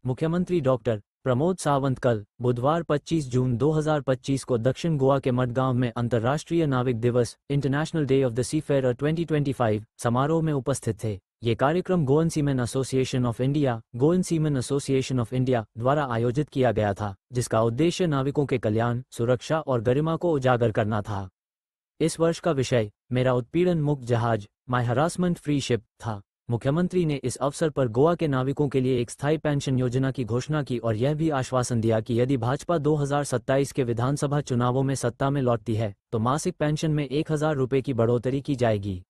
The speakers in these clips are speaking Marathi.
मुख्यमंत्री डॉक्टर प्रमोद सावंत कल बुधवार 25 जून 2025 को दक्षिण गोवा के मडगांव में अंतर्राष्ट्रीय नाविक दिवस इंटरनेशनल डे ऑफ द सीफेयर 2025 समारोह में उपस्थित थे। ये कार्यक्रम गोवन सीमेन एसोसिएशन ऑफ इंडिया द्वारा आयोजित किया गया था, जिसका उद्देश्य नाविकों के कल्याण, सुरक्षा और गरिमा को उजागर करना था। इस वर्ष का विषय मेरा उत्पीड़न मुक्त जहाज, माई हरासमेंट फ्री शिप था। मुख्यमंत्री ने इस अवसर पर गोवा के नाविकों के लिए एक स्थायी पेंशन योजना की घोषणा की और यह भी आश्वासन दिया कि यदि भाजपा 2027 के विधानसभा चुनावों में सत्ता में लौटती है तो मासिक पेंशन में 1000 रुपये की बढ़ोतरी की जाएगी।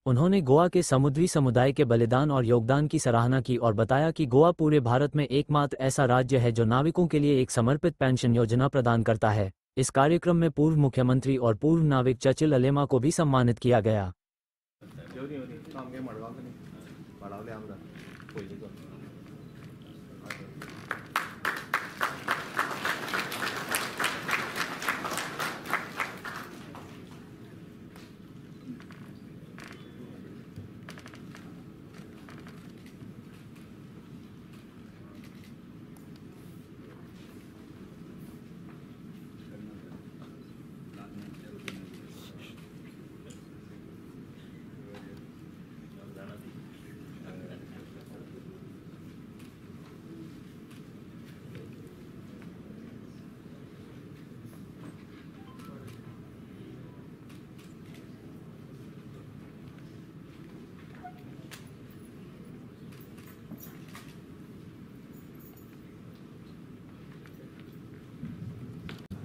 उन्होंने गोवा के समुद्री समुदाय के बलिदान और योगदान की सराहना की और बताया कि गोवा पूरे भारत में एकमात्र ऐसा राज्य है जो नाविकों के लिए एक समर्पित पेंशन योजना प्रदान करता है। इस कार्यक्रम में पूर्व मुख्यमंत्री और पूर्व नाविक चचिल अलेमा को भी सम्मानित किया गया।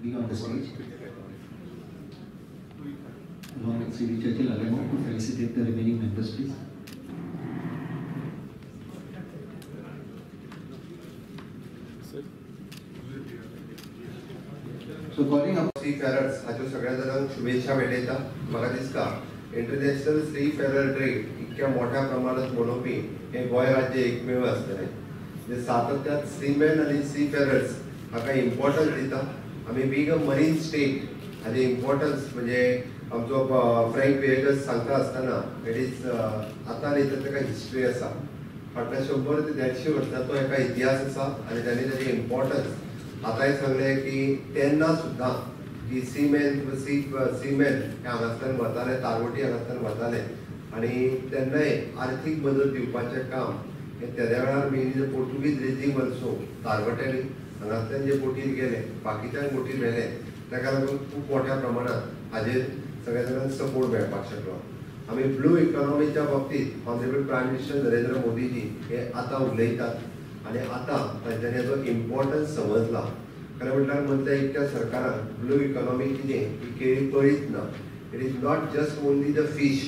On the stage, along with Sri Chachil Alemo, to felicitate the remaining members, please. So calling up seafarers, हाचो सगळ्या जणांक शुभेच्छा भेटयता। म्हाका दिसता इंटरनॅशनल सीफेरर डे इतक्या मोठ्या प्रमाणात मनोवपी हे गोंय राज्य एकमेव आसतलें, जे सातत्यान सीमॅन आनी सीफेरर्स हाका इम्पॉर्टन्स दिता। आमी बीग अ मरीन स्टेट हाजे इम्पॉर्टन्स म्हणजे आमचो फ्रँक वेगस सांगता आसतना इट इज आतां न्ही तर ताका हिस्ट्री आसा। फाटल्या 100 ते 150 वर्सांचो एका इतिहास आसा आनी ताणें ताजें इम्पॉर्टन्स आतांय सांगलें की तेन्ना सुद्दां की सीमॅन हे हांगासल्यान वताले, तारवटी हांगासल्यान वताले आनी तेन्नाय आर्थीक मदत दिवपाचें काम हे तेद्या वेळार मेन पोर्तुगीज रेजीम ऑल्सो तारवट्यांनी हांगासल्यान जे बोटीर गेले, बाकीच्या बोटीर व्हेले, ताका लागून खूब मोठ्या प्रमाणात हाजेर सगळ्या जाणांक सपोर्ट मेळपाक शकलो। आमी ब्लू इकॉनॉमीच्या बाबतींत honourable prime minister Narendra Modi ji हे आतां उलयतात आनी आतां तांच्यांनी हाचो इम्पॉर्टन्स समजला। खरें म्हटल्यार मदल्या इतक्या सरकारान ब्लू इकॉनॉमी कितें ही केळी पळयत ना। It is not just only the fish,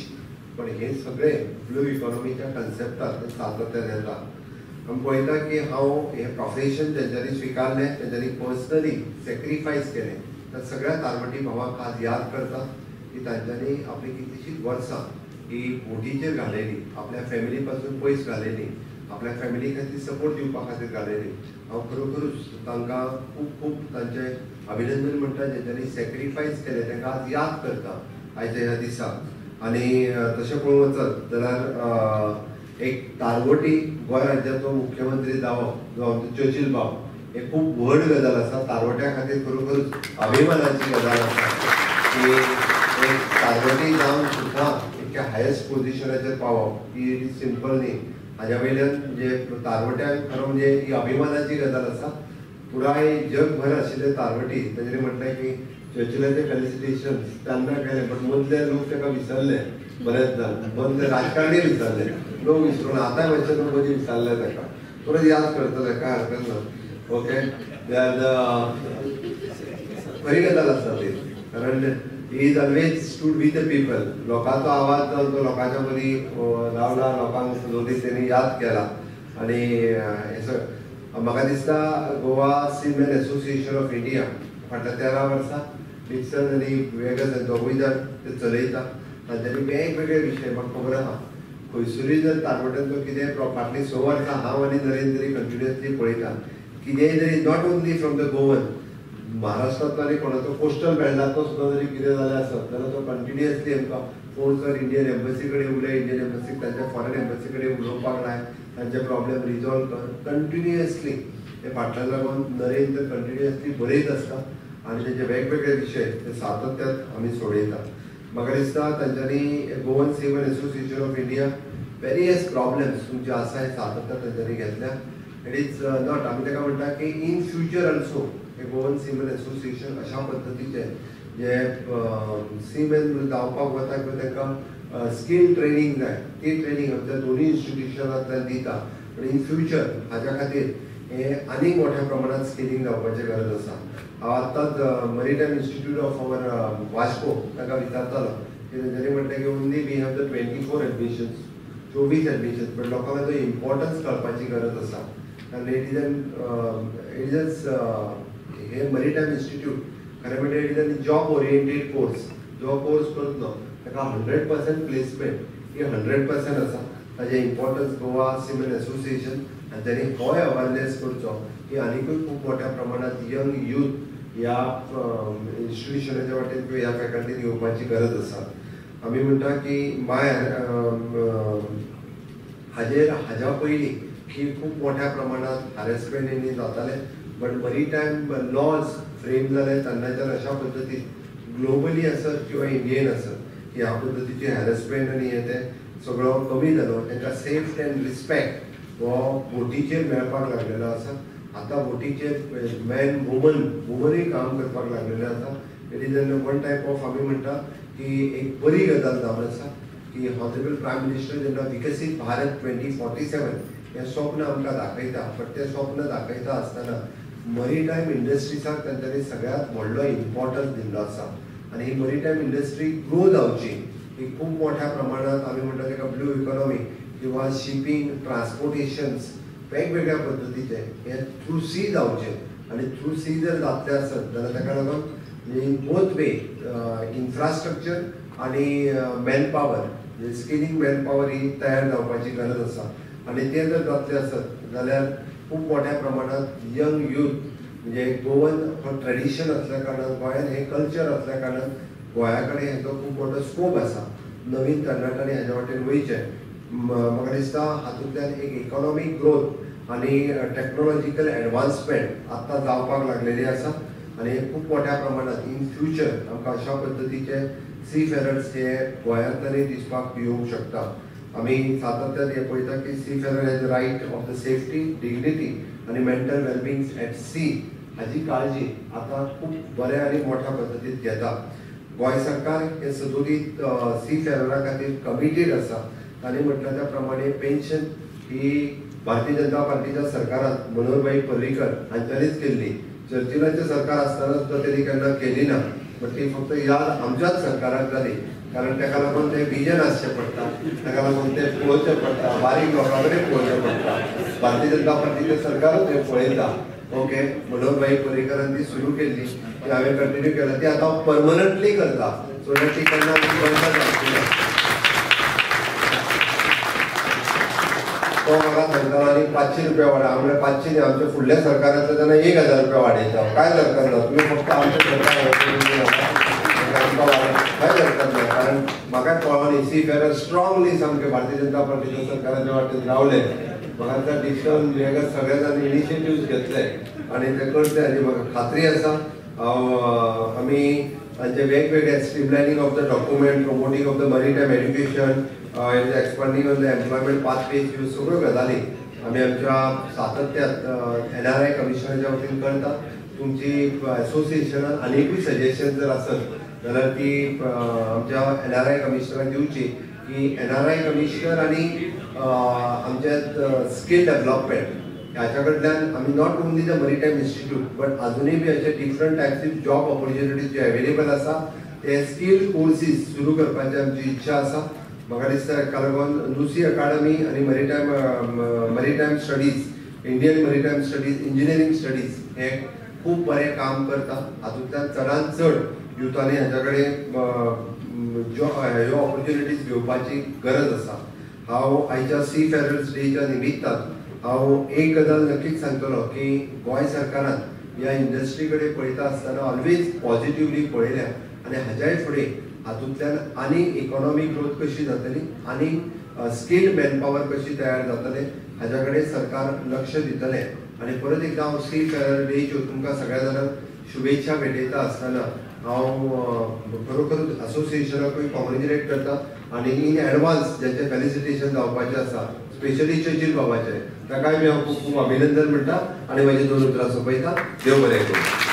पण हे सगळे ब्लू इकॉनॉमीच्या कन्सेप्टात सातत्यान येता। आमी पळयता की हांव हे प्रोफेशन तेंच्यांनी स्विकारलें, तेंच्यांनी पर्सनली सॅक्रिफायस केलें। त्या सगळ्या तारवटी भावांक आज याद करता की तांच्यांनी आपली कितलीशींच वर्सां ही बोटीचेर घालयली, आपल्या फॅमिली पासून पयस घालयली, आपल्या फॅमिली खातीर सपोर्ट दिवपा खातीर घालयली। हांव खरोखरूच तांकां खूब खूब तांचें अभिनंदन म्हणटा जेंच्यांनी सॅक्रिफायस केलें, तांकां आज याद करता आयच्या ह्या दिसा। आनी तशें पळोवंक वचत जाल्यार एक तारवटी गोंय राज्याचो मुख्यमंत्री जावप जो आमचो चर्चिल भाव हे खूब व्हड गजाल आसा। तारवट्या खातीर खरोखरूच अभिमानाची गजाल आसा की एक तारवटी जावन सुद्दां इतक्या हायेस्ट पोजिशनाचेर पावप ही इट इज सिंपल न्ही। हाज्या वयल्यान जे तारवट्यांक खरो म्हणजे ही अभिमानाची गजाल आसा। पुराय जगभर आशिल्ले तारवटी तांच्यांनी म्हटलें की चर्चिलाचे फेलिसिटेशन तेन्ना केले, बट मदले लोक ताका विसरले, बरेच जाण मदले राजकारणी विसरले, लोक विसरून आतां मातशें मदीं विसरले ताका, परत याद करतले, काय हरकत ना। ओके, खरी गजाल आसा ती, कारण he is always stood with the people. लोकांचो आवाज तो लोकांच्या मदीं रावला, लोकांक सुदोदीत तेणी याद केला आनी म्हाका दिसता गोवा सीमॅन एसोसिएशन ऑफ इंडिया फाटल्या 13 वर्सां डिक्सन आनी वेगस दोगूय जाण ते चलयता। तांच्यांनी वेगवेगळे विशय म्हाका खबर आहा, खंयसरूय जर तारवट्यांचो कितें फाटलीं 6 वर्सां हांव आनी नरेंद्र कंटिन्युअसली पळयता, कितेंय जरी not only from the Goan महाराष्ट्रांतलो आनी कोणाचो कोस्टल बेल्टांतलो सुद्दां जरी कितें जालें आसत जाल्यार तो कंटिन्युअसली आमकां फोन कर, इंडियन एम्बसी कडेन उलय, इंडियन एम्बसीक तांच्या फॉरेन एम्बसी कडेन उलोवपाक लाय, तांचे प्रॉब्लेम रिजॉल्व कर. कंटिन्युअसली ते फाटल्यान लागून नरेंद्र कंटिन्युअसली बरयत आसता आनी तेजे वेगवेगळे विशय ते सातत्यान आमी सोडयता. म्हाका दिसता तांच्यांनी Goan civil association of India various problems तुमचे आसा हे सातत्यान तांच्यांनी घेतल्या. इट इज नॉट आमी ताका म्हणटा की इन फ्युचर ऑल्सो हे गोवन सिव्हिल एसोसिएशन अशा पद्दतीचे जे सीमेन जावपाक वता किंवा तांकां स्कील ट्रेनिंग जाय ती ट्रेनिंग आमच्या दोनूय इन्स्टिट्युशनांतल्यान दिता. पण इन फ्युचर हाच्या खातीर हे आनीक मोठ्या प्रमाणात स्किलिंग जावपाची गरज आसा. हांव आतांच maritime institute of our Vasco ताका विचारतालो की तेंच्यांनी म्हणलें की only we have the 24 admissions, 24 admissions, but लोकांक तो इम्पॉर्टन्स कळपाची गरज आसा. आनी इट इज हे मरीटायम इन्स्टिट्यूट खरें म्हणजे it is an job oriented course. जो कोर्स करतलो ताका 100% प्लेसमेंट ही 100% आसा. ताजें इम्पॉर्टन्स गोवा सिव्हिल एसोसिएशन आनी त्यांनी होय अवेरनेस करचो की आनीकूय खूब मोठ्या प्रमाणात यंग यूथ ह्या इन्स्टिट्युशनाच्या वाटेन किंवा ह्या फॅकल्टीन येवपाची गरज आसा. आमी म्हणटा की हाज्या पयलीं की खूब मोठ्या प्रमाणात हॅरेसमेंट हें जातालें, बट मरीटायम लॉज फ्रेम जाले तेन्नाच्यान अशा पद्दतीन ग्लोबली आसत किंवा इंडियन आसत की ह्या पद्दतीचे हॅरेसमेंट आनी हे ते सगळो कमी जालो. तांकां सेफ एंड रिस्पेक्ट हो बोटीचेर मेळपाक लागलेलो आसा. आतां बोटीचेर मॅन वुमनूय काम करपाक लागलेले आसा. It is one type of आमी म्हणटा की एक बरी गजाल जावन आसा की हॉनरेबल प्रायम मिनिस्टर जेन्ना विकसीत भारत 2047 हें स्वप्न आमकां दाखयता, बट तें स्वप्न दाखयता आसतना मरीटायम इंडस्ट्रीजाक तांच्यांनी सगळ्यांत व्हडलो इम्पॉर्टन्स दिल्लो आसा. आनी ही मरीटायम इंडस्ट्री ग्रो जावची ही खूब मोठ्या प्रमाणात आमी म्हणटा ताका ब्लू इकॉनॉमी किंवा शिपींग ट्रान्सपोर्टेशन्स वेगवेगळ्या पद्दतीचे हे थ्रू सी जावचे. आनी थ्रू सी जर जातले आसत जाल्यार ताका लागून इन बोथ वे इन्फ्रास्ट्रक्चर आनी manpower skilling manpower ही तयार जावपाची गरज आसा. आनी ते जर जातले आसत जाल्यार खूब मोठ्या प्रमाणात यंग यूथ म्हणजे गोवन हो ट्रेडिशन असल्या कारणान गोंयान हे कल्चर असल्या कारणान गोंया कडेन हेचो खूब मोठो स्कोप आसा. नवीन तरणाट्यांनी हेज्या वाटेन वयचें. म्हाका दिसता हातूंतल्यान एक इकॉनॉमीक ग्रोथ आनी टॅक्नॉलॉजिकल एडवान्समेंट आतां जावपाक लागलेली आसा. आनी खूब मोठ्या प्रमाणात इन फ्युचर आमकां अशा पद्दतीचे सी फेरर्स हे गोंयांतल्यानय दिसपाक येवंक शकता. आमी सातत्यान हे पळयता की seafarer has the right of the safety, dignity आनी मेंटल वेलबिंग एट सी हाची काळजी आतां खूब बऱ्या आनी मोठ्या पद्दतीन घेता. गोंय सरकार हे सदोदीत सी फेररा खातीर कमिटेड आसा. तांणी म्हटल्या त्या प्रमाणे पेन्शन ही भारतीय जनता पार्टीच्या सरकारांत मनोहरभाई पर्रीकर हांच्यांनीच केल्ली. चर्चिलाचें सरकार आसतना सुद्दां तेणी केन्ना केली ना, बट ती फक्त याद आमच्याच सरकाराक जाली. कारण ताका लागून ते विजन आसचें पडटा, ताका लागून ते पळोवचें पडटा, बारीक लोकां कडेन पळोवचें पडटा. भारतीय जनता पार्टीचें सरकारूच हें पळयता. ओके, मनोहरभाई पर्रीकरान ती सुरू केल्ली ती हांवें कंटिन्यू केला. ती आतां परमनंटली करता. सो ती केन्ना बंद जावची ना. तो म्हाका सांगतालो आनी 500 रुपया वाडय. हांव म्हणलें 500 न्ही, आमच्या फुडल्या सरकारांतले तेन्ना 1000 रुपया वाडयता. काय सरकार ना, तुमी फक्त आमच्या सरकार काय सरकार ना. कारण म्हाका कळ्ळो सी फेरर स्ट्रॉंगली सामके भारतीय जनता पार्टीच्या सरकाराच्या वाटेन रावले. म्हाका त्या डिजिटल हेका सगळे जाण इनिशिएटिव्स घेतले आनी ते करते हाची म्हाका खात्री आसा. आमी तांचे वेगवेगळे streamlining of the document, promoting of the maritime education, expanding on the employment pathways ह्यो सगळ्यो गजाली आमी आमच्या सातत्यात NRI कमिशनाच्या वतीन करता. तुमची एसोसिएशनान आनीकूय सजेशन जर आसत जाल्यार ती आमच्या NRI कमिशनराक दिवची की NRI कमिशनर आनी आमचे स्कील डेव्हलपमेंट ह्याच्या कडल्यान आमी not only the maritime institute but अजुनूय बी अशे डिफरंट टायप्स जॉब ऑपॉर्च्युनिटीज जे अवेलेबल आसा ते स्कील कोर्सीस सुरू करपाची आमची इच्छा आसा. म्हाका दिसता हेका लागून लुसी अकाडमी आनी maritime studies, Indian maritime studies, engineering studies हे खूब बरें काम करता. हातूंतल्यान चडांत चड युथांनी हाच्या कडेन ह्यो ऑपॉर्च्युनिटीज घेवपाची गरज आसा. हांव आयच्या सी फेरर्स डेच्या निमित्तान हांव एक गजाल नक्कीच सांगतलो की गोंय सरकारान ह्या इंडस्ट्री कडेन पळयता आसतना ऑलवेज पॉझिटिव्हली पळयल्या आनी हाच्याय फुडें हातूंतल्यान आनी इकॉनॉमीक ग्रोथ कशी जातली आनी स्किल्ड मॅनपॉवर कशी तयार जातले हाच्या कडेन सरकार लक्ष दितले आनी परत एकदा हांव सी फेरर डेच्यो तुमकां सगळ्या जाणांक शुभेच्छा भेटयता आसतना हांव खरोखरूच असोसिएशनाकूय कॉंग्रॅच्युलेट करता आनी इन एडवान्स जेंचे फेलिसिटेशन जावपाचें आसा स्पेशली चर्चिल बाबाचें ताकाय बी हांव खूब खूब अभिनंदन म्हणटा आनी म्हाजी 2 उतरां सोंपयता. देव बरें करूं.